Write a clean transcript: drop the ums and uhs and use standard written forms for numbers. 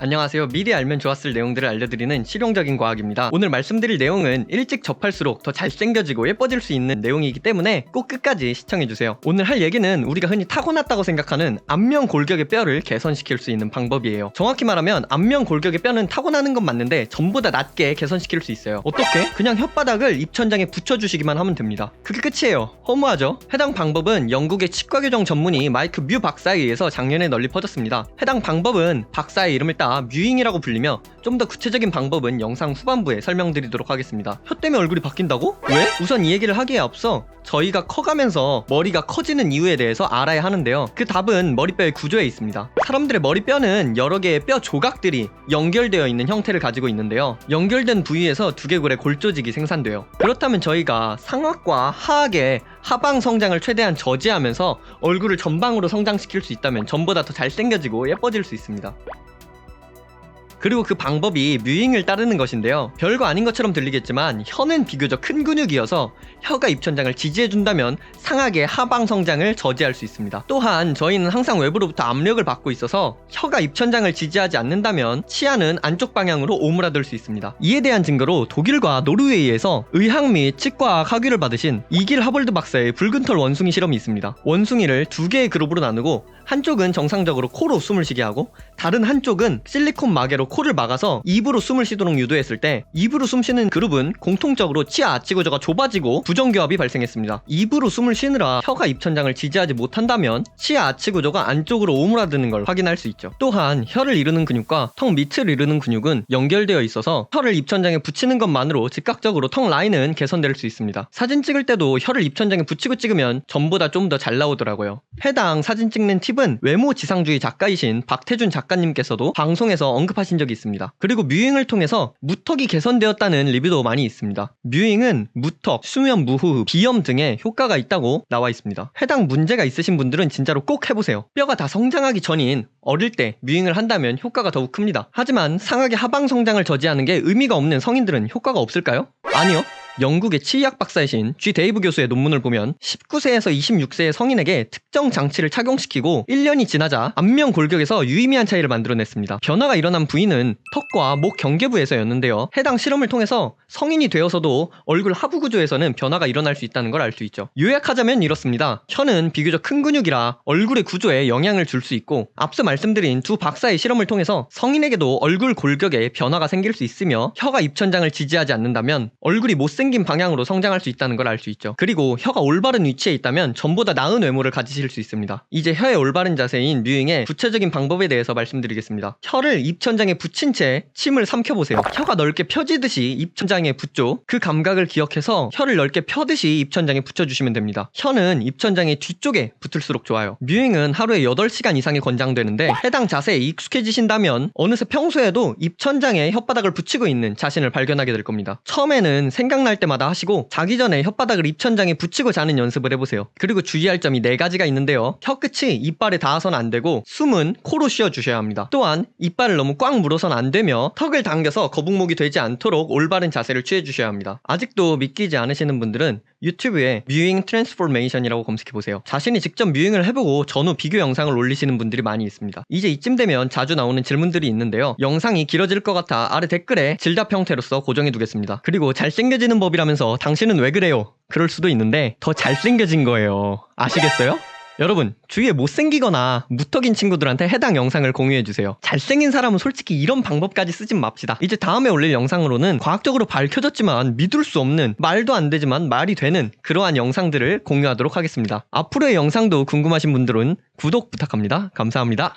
안녕하세요. 미리 알면 좋았을 내용들을 알려드리는 실용적인 과학입니다. 오늘 말씀드릴 내용은 일찍 접할수록 더 잘생겨지고 예뻐질 수 있는 내용이기 때문에 꼭 끝까지 시청해주세요. 오늘 할 얘기는 우리가 흔히 타고났다고 생각하는 안면 골격의 뼈를 개선시킬 수 있는 방법이에요. 정확히 말하면 안면 골격의 뼈는 타고나는 건 맞는데 전보다 낮게 개선시킬 수 있어요. 어떻게? 그냥 혓바닥을 입천장에 붙여주시기만 하면 됩니다. 그게 끝이에요. 허무하죠? 해당 방법은 영국의 치과교정 전문의 마이크 뮤 박사에 의해서 작년에 널리 퍼졌습니다. 해당 방법은 박사의 이름을 따 뮤잉이라고 불리며 좀 더 구체적인 방법은 영상 후반부에 설명드리도록 하겠습니다. 혀 때문에 얼굴이 바뀐다고? 왜? 우선 이 얘기를 하기에 앞서 저희가 커가면서 머리가 커지는 이유에 대해서 알아야 하는데요. 그 답은 머리뼈의 구조에 있습니다. 사람들의 머리뼈는 여러 개의 뼈 조각들이 연결되어 있는 형태를 가지고 있는데요. 연결된 부위에서 두개골의 골조직이 생산돼요. 그렇다면 저희가 상악과 하악의 하방 성장을 최대한 저지하면서 얼굴을 전방으로 성장시킬 수 있다면 전보다 더 잘생겨지고 예뻐질 수 있습니다. 그리고 그 방법이 뮤잉을 따르는 것인데요. 별거 아닌 것처럼 들리겠지만 혀는 비교적 큰 근육이어서 혀가 입천장을 지지해준다면 상악의 하방 성장을 저지할 수 있습니다. 또한 저희는 항상 외부로부터 압력을 받고 있어서 혀가 입천장을 지지하지 않는다면 치아는 안쪽 방향으로 오므라들 수 있습니다. 이에 대한 증거로 독일과 노르웨이에서 의학 및 치과학 학위를 받으신 이길 하볼드 박사의 붉은 털 원숭이 실험이 있습니다. 원숭이를 두 개의 그룹으로 나누고 한쪽은 정상적으로 코로 숨을 쉬게 하고 다른 한쪽은 실리콘 마개로 코를 막아서 입으로 숨을 쉬도록 유도했을 때 입으로 숨 쉬는 그룹은 공통적으로 치아 아치 구조가 좁아지고 부정교합이 발생했습니다. 입으로 숨을 쉬느라 혀가 입천장을 지지하지 못한다면 치아 아치 구조가 안쪽으로 오므라드는 걸 확인할 수 있죠. 또한 혀를 이루는 근육과 턱 밑을 이루는 근육은 연결되어 있어서 혀를 입천장에 붙이는 것만으로 즉각적으로 턱 라인은 개선될 수 있습니다. 사진 찍을 때도 혀를 입천장에 붙이고 찍으면 전보다 좀 더 잘 나오더라고요. 해당 사진 찍는 팁은 외모 지상주의 작가이신 박태준 작가님께서도 방송에서 언급하신 적이 있습니다. 그리고 뮤잉을 통해서 무턱이 개선되었다는 리뷰도 많이 있습니다. 뮤잉은 무턱, 수면 무호흡, 비염 등에 효과가 있다고 나와 있습니다. 해당 문제가 있으신 분들은 진짜로 꼭 해보세요. 뼈가 다 성장하기 전인 어릴 때 뮤잉을 한다면 효과가 더욱 큽니다. 하지만 상악의 하방 성장을 저지하는 게 의미가 없는 성인들은 효과가 없을까요? 아니요. 영국의 치의학 박사이신 G 데이브 교수의 논문을 보면 19세에서 26세의 성인에게 특정 장치를 착용시키고 1년이 지나자 안면 골격에서 유의미한 차이를 만들어냈습니다. 변화가 일어난 부위는 턱과 목 경계부에서였는데요. 해당 실험을 통해서 성인이 되어서도 얼굴 하부 구조에서는 변화가 일어날 수 있다는 걸 알 수 있죠. 요약하자면 이렇습니다. 혀는 비교적 큰 근육이라 얼굴의 구조에 영향을 줄 수 있고 앞서 말씀드린 두 박사의 실험을 통해서 성인에게도 얼굴 골격에 변화가 생길 수 있으며 혀가 입천장을 지지하지 않는다면 얼굴이 못생긴 방향으로 성장할 수 있다는 걸 알 수 있죠. 그리고 혀가 올바른 위치에 있다면 전보다 나은 외모를 가지실 수 있습니다. 이제 혀의 올바른 자세인 뮤잉의 구체적인 방법에 대해서 말씀드리겠습니다. 혀를 입천장에 붙인 채 침을 삼켜보세요. 혀가 넓게 펴지듯이 입천장에 붙죠. 그 감각을 기억해서 혀를 넓게 펴듯이 입천장에 붙여주시면 됩니다. 혀는 입천장의 뒤쪽에 붙을수록 좋아요. 뮤잉은 하루에 8시간 이상이 권장되는데 해당 자세에 익숙해지신다면 어느새 평소에도 입천장에 혓바닥을 붙이고 있는 자신을 발견하게 될 겁니다. 처음에는 생각날 때마다 하시고 자기 전에 혓바닥을 입천장에 붙이고 자는 연습을 해보세요. 그리고 주의할 점이 4가지가 있는데요. 혀끝이 이빨에 닿아서는 안 되고 숨은 코로 쉬어주셔야 합니다. 또한 이빨을 너무 꽉 물어서는 안 되며 턱을 당겨서 거북목이 되지 않도록 올바른 자세를 취해주셔야 합니다. 아직도 믿기지 않으시는 분들은 유튜브에 뮤잉 트랜스포메이션이라고 검색해보세요. 자신이 직접 뮤잉을 해보고 전후 비교 영상을 올리시는 분들이 많이 있습니다. 이제 이쯤 되면 자주 나오는 질문들이 있는데요. 영상이 길어질 것 같아 아래 댓글에 질답 형태로서 고정해두겠습니다. 그리고 잘생겨지는 법이라면서 당신은 왜 그래요? 그럴 수도 있는데 더 잘생겨진 거예요. 아시겠어요? 여러분, 주위에 못생기거나 무턱인 친구들한테 해당 영상을 공유해주세요. 잘생긴 사람은 솔직히 이런 방법까지 쓰진 맙시다. 이제 다음에 올릴 영상으로는 과학적으로 밝혀졌지만 믿을 수 없는, 말도 안 되지만 말이 되는 그러한 영상들을 공유하도록 하겠습니다. 앞으로의 영상도 궁금하신 분들은 구독 부탁합니다. 감사합니다.